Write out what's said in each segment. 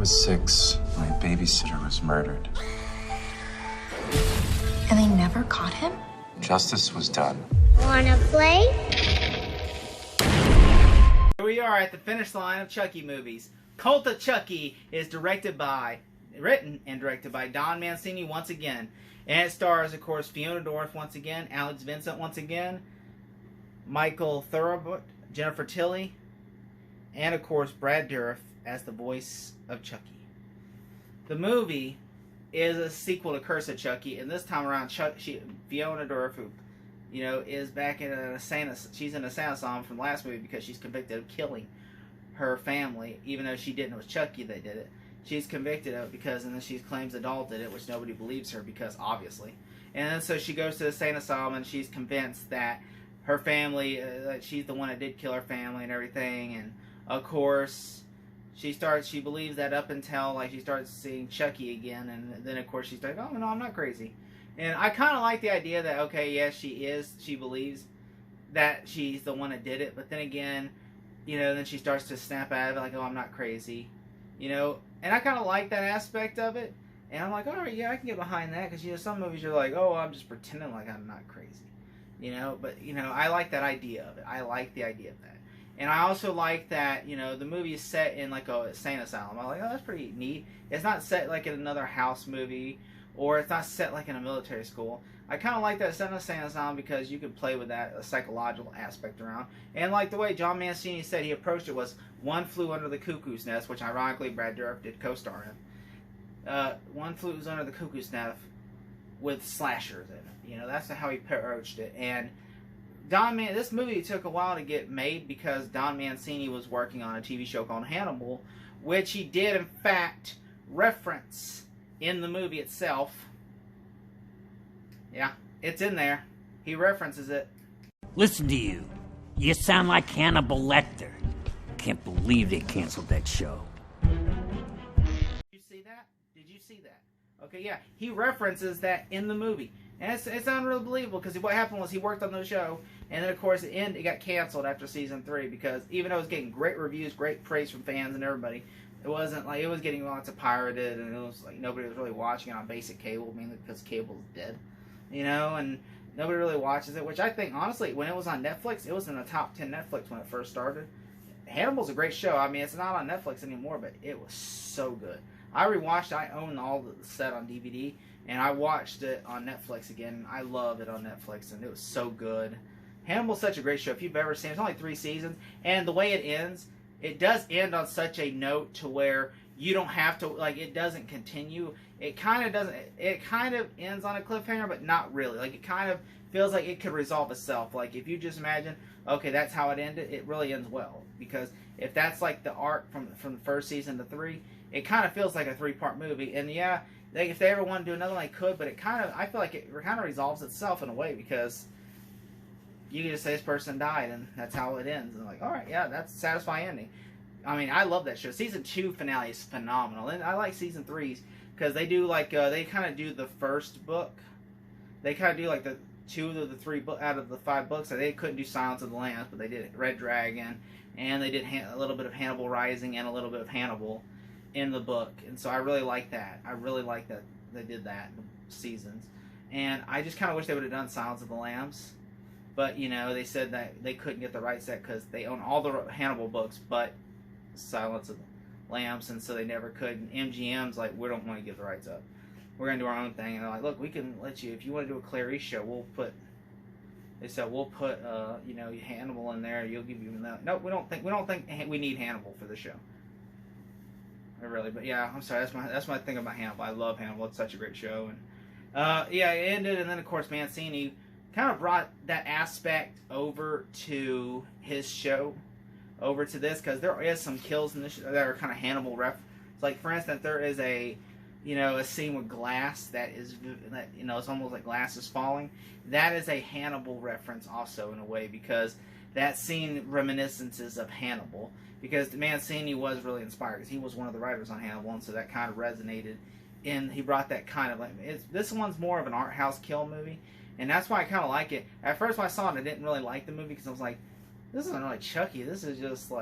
was 6. My babysitter was murdered. And they never caught him? Justice was done. Wanna play? Here we are at the finish line of Chucky movies. Cult of Chucky is written and directed by Don Mancini once again. And it stars, of course, Fiona Dorff once again, Alex Vincent once again, Michael Thurber, Jennifer Tilly, and, of course, Brad Dourif as the voice of Chucky. The movie is a sequel to Curse of Chucky, and this time around, Fiona Dorff, who, is back in she's in a insane asylum from the last movie because she's convicted of killing her family, even though she didn't. It was Chucky that did it. She's convicted of it because, and then she claims a doll did it, which nobody believes her because, obviously. And then so she goes to the insane asylum, and she's convinced that her family, that she's the one that did kill her family and everything. And, of course, she believes that up until, she starts seeing Chucky again. And then, of course, she's like, oh, no, I'm not crazy. And I kind of like the idea that, okay, yes, she believes that she's the one that did it. But then again, then she starts to snap out of it, like, oh, I'm not crazy. And I kind of like that aspect of it. And I'm like, all right, yeah, I can get behind that. Because, some movies you're like, oh, I'm just pretending like I'm not crazy. But, I like that idea of it. I like the idea of that. And I also like that, the movie is set in, like, a insane asylum. I'm like, oh, that's pretty neat. It's not set, like, in another house movie. Or it's not set, like, in a military school. I kind of like that it's set in a insane asylum because you can play with that psychological aspect around. And, like, the way John Mancini said he approached it was One Flew Under the Cuckoo's Nest, which, ironically, Brad Dourif did co-star in. One Flew Under the Cuckoo's Nest with slashers in it. That's how he approached it. And this movie took a while to get made because Don Mancini was working on a TV show called Hannibal, which he did, in fact, reference in the movie itself. Yeah, it's in there. He references it. Listen to you. You sound like Hannibal Lecter. Can't believe they canceled that show. Did you see that? Did you see that? Okay, yeah. He references that in the movie. And it's unbelievable because what happened was he worked on the show, and then, of course, it got canceled after season 3 because even though it was getting great reviews, great praise from fans and everybody, it wasn't like it was getting lots of pirated, and it was like nobody was really watching it on basic cable, mainly because cable is dead, and nobody really watches it. Which I think, honestly, when it was on Netflix, it was in the top 10 Netflix when it first started. Hannibal's a great show. I mean, it's not on Netflix anymore, but it was so good. I rewatched. I own all the set on DVD, and I watched it on Netflix again. I love it on Netflix, and it was so good. Hannibal's such a great show. If you've ever seen it, it's only 3 seasons, and the way it ends. It does end on such a note to where you don't have to, it doesn't continue. It kind of doesn't, it kind of ends on a cliffhanger, but not really. It kind of feels like it could resolve itself. If you just imagine, okay, that's how it ended, it really ends well. Because if that's the arc from the first season to 3, it kind of feels like a 3-part movie. And yeah, if they ever want to do another one, they could, but I feel like it kind of resolves itself in a way because you can just say this person died, and that's how it ends. And all right, yeah, that's a satisfying ending. I mean, I love that show. Season 2 finale is phenomenal, and I like season 3's because they do they kind of do the first book. They kind of do the 2 of the 3 out of the 5 books. So they couldn't do Silence of the Lambs, but they did Red Dragon, and they did a little bit of Hannibal Rising and a little bit of Hannibal in the book. And so I really like that. I really like that they did that in the seasons. And I just kind of wish they would have done Silence of the Lambs. But, they said that they couldn't get the rights set because they own all the Hannibal books but Silence of the Lambs, and so they never could. And MGM's like, we don't want to give the rights up. We're going to do our own thing. And they're like, look, we can let you, if you want to do a Clarice show, we'll put Hannibal in there. You'll give you that. No, we don't think we need Hannibal for the show. Really, but yeah, I'm sorry. That's my thing about Hannibal. I love Hannibal. It's such a great show. And yeah, it ended, and then of course Mancini kind of brought that aspect over to his show, over to this, because there is some kills in this show that are kind of Hannibal ref. For instance, there is a scene with glass that it's almost like glass is falling. That is a Hannibal reference also in a way, because that scene reminiscences of Hannibal, because Mancini was really inspired because he was one of the writers on Hannibal, and so that kind of resonated. And he brought that kind of this one's more of an art house kill movie. And that's why I kind of like it. At first when I saw it, I didn't really like the movie because I was like, this isn't really Chucky. This is just,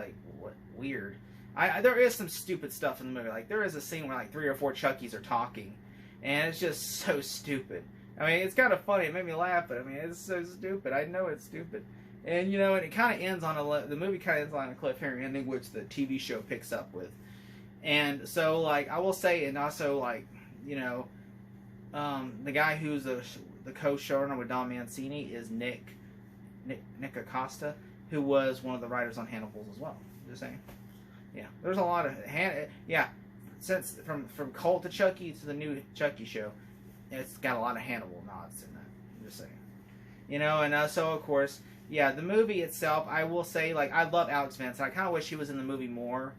weird. There is some stupid stuff in the movie. Like, there is a scene where like 3 or 4 Chuckies are talking, and it's just so stupid. I mean, it's kind of funny. It made me laugh, but I mean, it's so stupid. I know it's stupid. And, you know, and it kind of ends on the movie kind of ends on a cliffhanger ending, which the TV show picks up with. And so, like, I will say, and also, like, you know, the guy who's the co-showrunner with Don Mancini is Nick Acosta, who was one of the writers on Hannibal's as well. Just saying. Yeah, there's a lot of since from Cult to Chucky to the new Chucky show, it's got a lot of Hannibal nods in that. I'm just saying, you know. And so of course, yeah, the movie itself, I will say, like, I love Alex Vincent. I kind of wish he was in the movie more.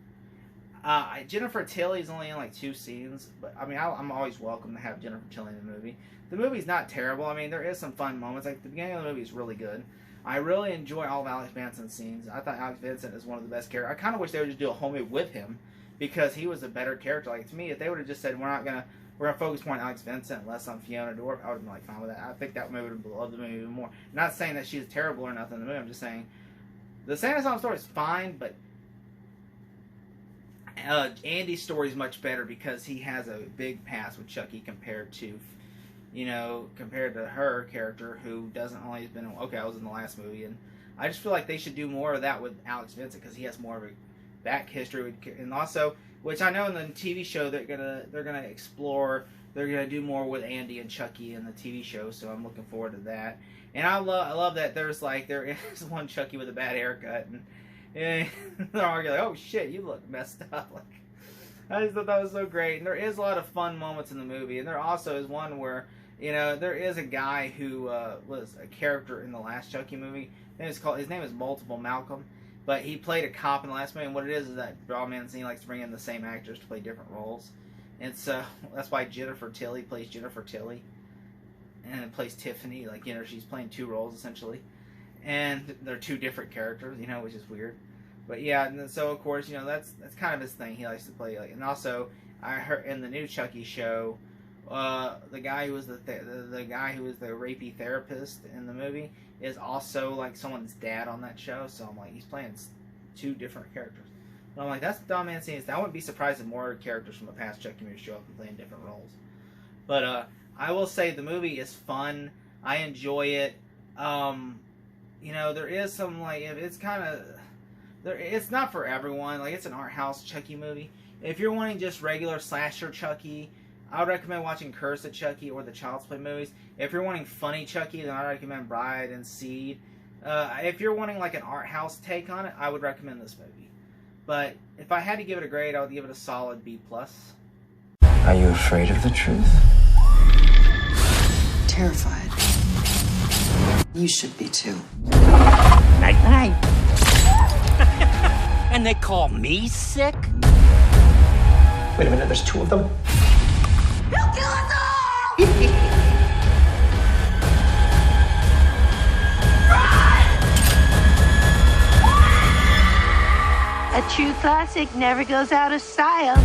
Jennifer Tilly's only in like 2 scenes, but I mean, I'm always welcome to have Jennifer Tilly in the movie. The movie's not terrible. I mean, there is some fun moments. Like, the beginning of the movie is really good. I really enjoy all of Alex Vincent's scenes. I thought Alex Vincent is one of the best characters. I kind of wish they would just do a whole movie with him, because he was a better character. Like, to me, if they would have just said, we're gonna focus more on Alex Vincent, less on Fiona Dorff, I would have been like fine with that. I think that movie would have loved the movie even more. Not saying that she's terrible or nothing in the movie. I'm just saying the Santa Song story is fine, but Andy's story is much better because he has a big past with Chucky compared to her character, who doesn't only has been okay. I was in the last movie, and I just feel like they should do more of that with Alex Vincent, because he has more of a back history, and also, which I know in the TV show they're gonna explore. They're gonna do more with Andy and Chucky in the TV show, so I'm looking forward to that. And I love that there is one Chucky with a bad haircut, and they're arguing like, "Oh shit, you look messed up." Like, I just thought that was so great. And there is a lot of fun moments in the movie, and there also is one where, you know, there is a guy who was a character in the last Chucky movie. His name is Multiple Malcolm, but he played a cop in the last movie. And what it is that Don Mancini likes to bring in the same actors to play different roles, and so that's why Jennifer Tilly plays Jennifer Tilly, and it plays Tiffany. Like, you know, she's playing 2 roles essentially, and they're 2 different characters, you know, which is weird. But yeah, and so of course, you know, that's kind of his thing. He likes to play like, and also I heard in the new Chucky show, the guy who was the rapey therapist in the movie is also like someone's dad on that show. So I'm like, he's playing 2 different characters. But I'm like, that's Don Mancini. I wouldn't be surprised if more characters from the past Chucky movie show up and play in different roles. But I will say the movie is fun. I enjoy it. You know, there is some, like, it's kind of, it's not for everyone. Like, it's an art house Chucky movie. If you're wanting just regular slasher Chucky, I would recommend watching Curse of Chucky or the Child's Play movies. If you're wanting funny Chucky, then I recommend Bride and Seed. If you're wanting like an art house take on it, I would recommend this movie. But if I had to give it a grade, I would give it a solid B+. Are you afraid of the truth? Terrified. You should be too. Night night. And they call me sick? Wait a minute, there's 2 of them? He'll kill us all! A true classic never goes out of style.